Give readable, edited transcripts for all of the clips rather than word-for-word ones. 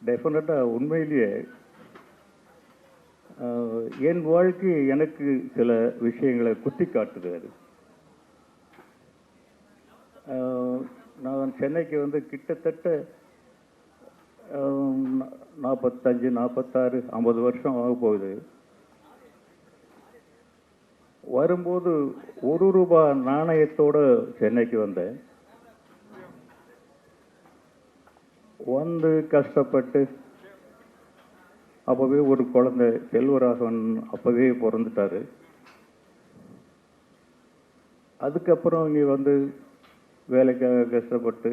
டெஃபினட்டாக உண்மையிலேயே என் வாழ்க்கை எனக்கு சில விஷயங்களை குத்தி காட்டுது. நான் சென்னைக்கு வந்து கிட்டத்தட்ட 45, 46, 50 வருஷம் ஆக போகுது. வரும்போது ₹1 நாணயத்தோட சென்னைக்கு வந்தேன். வந்து கஷ்டப்பட்டு அப்போவே ஒரு குழந்தை செல்வராகவன் அப்போவே பிறந்துட்டாரு. அதுக்கப்புறம் இங்கே வந்து வேலைக்காக கஷ்டப்பட்டு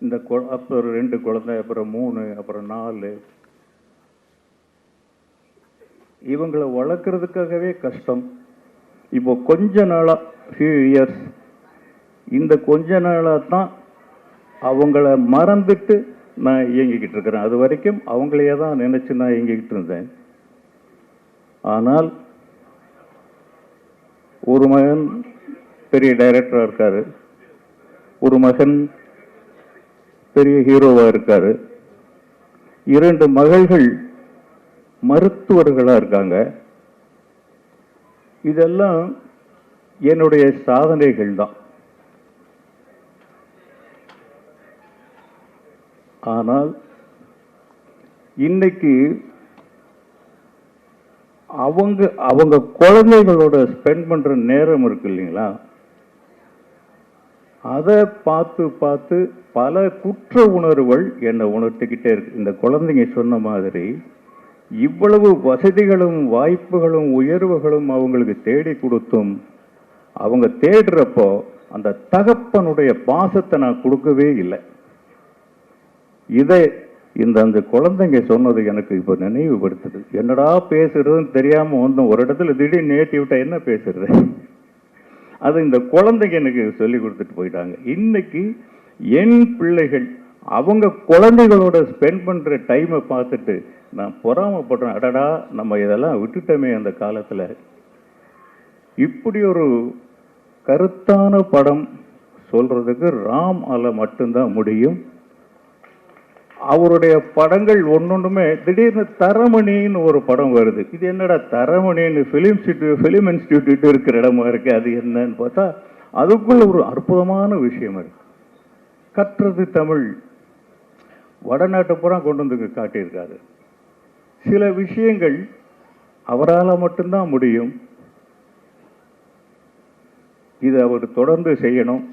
இந்த அப்புறம் 2 குழந்தை, அப்புறம் 3, அப்புறம் 4. இவங்களை வளர்க்குறதுக்காகவே கஷ்டம். இப்போ கொஞ்ச நாளாக ஃபியூ இயர்ஸ் இந்த கொஞ்ச நாளாக தான் அவங்கள மறந்துட்டு நான் இயங்கிக்கிட்டு இருக்கிறேன். அது வரைக்கும் அவங்களையே தான் நினச்சி நான் இயங்கிக்கிட்டு இருந்தேன். ஆனால் ஒரு மகன் பெரிய டைரக்டராக இருக்காரு, ஒரு மகன் பெரிய ஹீரோவாக இருக்காரு, 2 மகள்கள் மருத்துவர்களாக இருக்காங்க. இதெல்லாம் என்னுடைய சாதனைகள் தான். ஆனால் இன்னைக்கு அவங்க குழந்தைகளோட ஸ்பெண்ட் பண்ற நேரம் இருக்கு இல்லைங்களா, அதை பார்த்து பல குற்ற உணர்வுகள் என்னை உணர்த்திக்கிட்டே இருக்கு. இந்த குழந்தைங்க சொன்ன மாதிரி இவ்வளவு வசதிகளும் வாய்ப்புகளும் உயர்வுகளும் அவங்களுக்கு தேடி கொடுத்தும் அவங்க தேடுறப்போ அந்த தகப்பனுடைய பாசத்தை நான் கொடுக்கவே இல்லை. இதை அந்த குழந்தைங்க சொன்னது எனக்கு இப்போ நினைவுபடுத்துது. என்னடா பேசுறதுன்னு தெரியாம வந்தோம். ஒரு இடத்துல திடீர்னு ஏற்றி விட்டா என்ன பேசுறது, அது இந்த குழந்தைங்க எனக்கு சொல்லி கொடுத்துட்டு போயிட்டாங்க. இன்னைக்கு என் பிள்ளைகள் அவங்க குழந்தைகளோட ஸ்பெண்ட் பண்ற டைமை பார்த்துட்டு நான் பொறாமப்படுறேன். அடடா, நம்ம இதெல்லாம் விட்டுட்டோமே அந்த காலத்துல. இப்படி ஒரு கருத்தான படம் சொல்றதுக்கு ராமால மட்டும்தான் முடியும். அவருடைய படங்கள் ஒன்னொன்றுமே திடீர்னு தரமணின்னு ஒரு படம் வருது. இது என்னடா தரமணின்னு ஃபிலிம் இன்ஸ்டிடியூட் இருக்கிற இடமா இருக்கு, அது என்னன்னு பார்த்தா அதுக்குள்ள ஒரு அற்புதமான விஷயம் இருக்கு. கற்றது தமிழ், வடநாட்டு புறம் கொண்டு வந்து காட்டியிருக்காரு. சில விஷயங்கள் அவரால் மட்டும்தான் முடியும். இது அவர் தொடர்ந்து செய்யணும்.